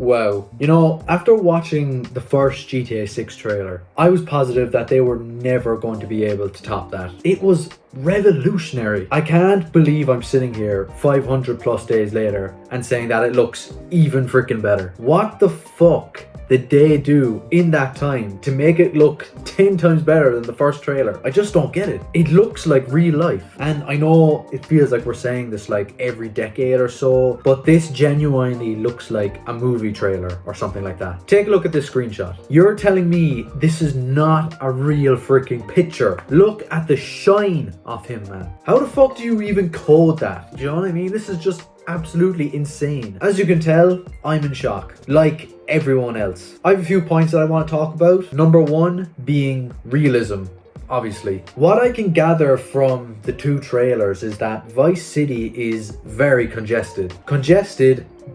Wow. You know, after watching the first GTA 6 trailer, I was positive that they were never going to be able to top that. It was revolutionary. I can't believe I'm sitting here 500 plus days later and saying that it looks even freaking better. What the fuck did they do in that time to make it look 10 times better than the first trailer? I just don't get it. It looks like real life. And I know it feels like we're saying this like every decade or so, but this genuinely looks like a movie trailer or something like that. Take a look at this screenshot. You're telling me this is not a real freaking picture. Look at the shine of him, man. How the fuck do you even code that? Do you know what I mean? This is just absolutely insane. As you can tell, I'm in shock, like everyone else. I have a few points that I want to talk about. Number one being realism. Obviously, what I can gather from the two trailers is that Vice City is very congested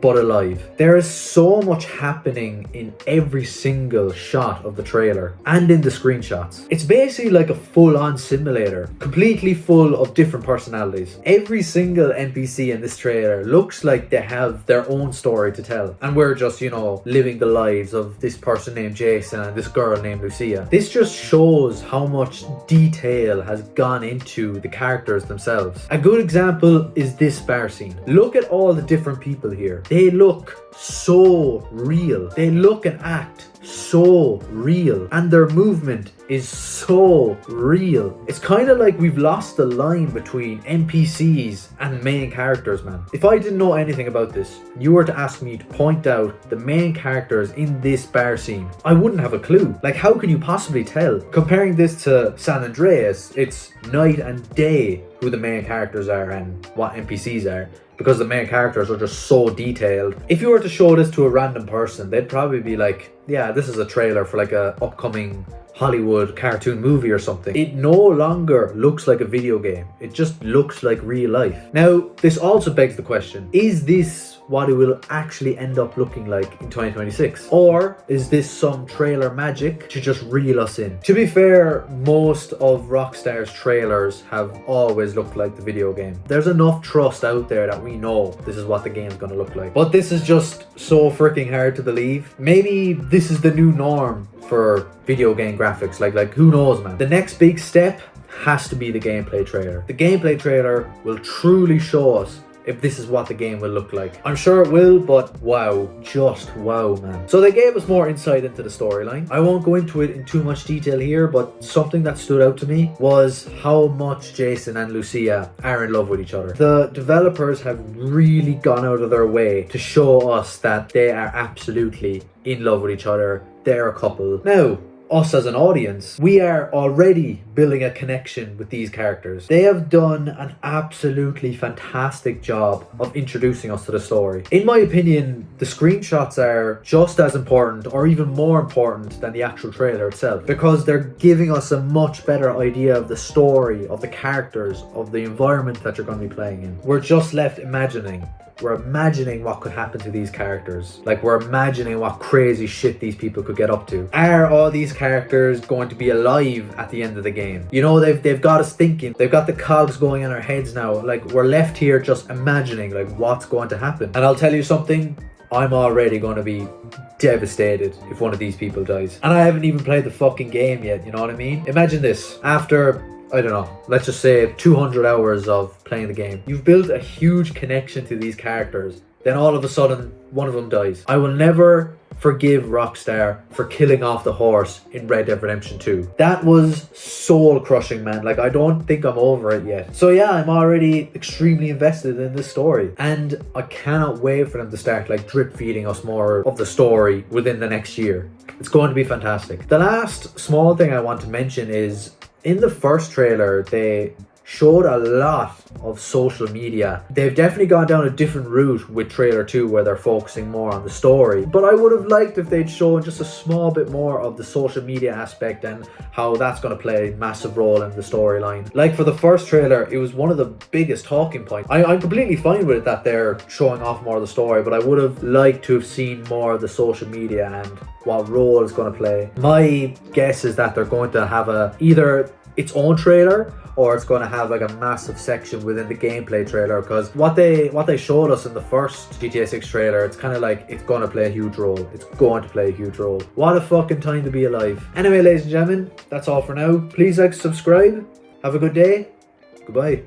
but alive. There is so much happening in every single shot of the trailer and in the screenshots. It's basically like a full-on simulator, completely full of different personalities. Every single NPC in this trailer looks like they have their own story to tell, and we're just, you know, living the lives of this person named Jason and this girl named Lucia. This just shows how much detail has gone into the characters themselves. A good example is this bar scene. Look at all the different people here. They look so real. They look and act so real, and their movement is so real. It's kind of like we've lost the line between NPCs and main characters, man. If I didn't know anything about this, you were to ask me to point out the main characters in this bar scene, I wouldn't have a clue. Like, how can you possibly tell? Comparing this to San Andreas, it's night and day who the main characters are and what NPCs are, because the main characters are just so detailed. If you were to show this to a random person, they'd probably be like, yeah, this is a trailer for like a upcoming Hollywood cartoon movie or something. It no longer looks like a video game. It just looks like real life. Now, this also begs the question, is this what it will actually end up looking like in 2026? Or is this some trailer magic to just reel us in? To be fair, most of Rockstar's trailers have always looked like the video game. There's enough trust out there that we know this is what the game's gonna look like. But this is just so freaking hard to believe. Maybe this is the new norm for video game graphics. Like who knows, man? The next big step has to be the gameplay trailer. The gameplay trailer will truly show us if this is what the game will look like. I'm sure it will, but wow, just wow, man. So they gave us more insight into the storyline. I won't go into it in too much detail here, but something that stood out to me was how much Jason and Lucia are in love with each other. The developers have really gone out of their way to show us that they are absolutely in love with each other. They're a couple. Now, us as an audience, we are already building a connection with these characters. They have done an absolutely fantastic job of introducing us to the story. In my opinion, the screenshots are just as important or even more important than the actual trailer itself, because they're giving us a much better idea of the story, of the characters, of the environment that you're going to be playing in. We're just left imagining. We're imagining what could happen to these characters. Like, we're imagining what crazy shit these people could get up to. Are all these characters going to be alive at the end of the game? You know, they've got us thinking. They've got the cogs going in our heads now. Like, we're left here just imagining, like, what's going to happen. And I'll tell you something, I'm already going to be devastated if one of these people dies. And I haven't even played the fucking game yet, you know what I mean? Imagine this. After, I don't know, let's just say 200 hours of playing the game, you've built a huge connection to these characters, then all of a sudden one of them dies. I will never forgive Rockstar for killing off the horse in Red Dead Redemption 2. That was soul crushing, man. Like, I don't think I'm over it yet. So yeah, I'm already extremely invested in this story, and I cannot wait for them to start like drip feeding us more of the story within the next year. It's going to be fantastic. The last small thing I want to mention is, in the first trailer, they showed a lot of social media. They've definitely gone down a different route with trailer 2, where they're focusing more on the story. But I would have liked if they'd shown just a small bit more of the social media aspect and how that's going to play a massive role in the storyline. Like, for the first trailer, it was one of the biggest talking points. I'm completely fine with it that they're showing off more of the story, but I would have liked to have seen more of the social media and what role it's going to play. My guess is that they're going to have either its own trailer, or it's going to have like a massive section within the gameplay trailer, because what they showed us in the first GTA 6 trailer, it's kind of like it's going to play a huge role. It's going to play a huge role. What a fucking time to be alive. Anyway, ladies and gentlemen, that's all for now. Please like, subscribe. Have a good day. Goodbye.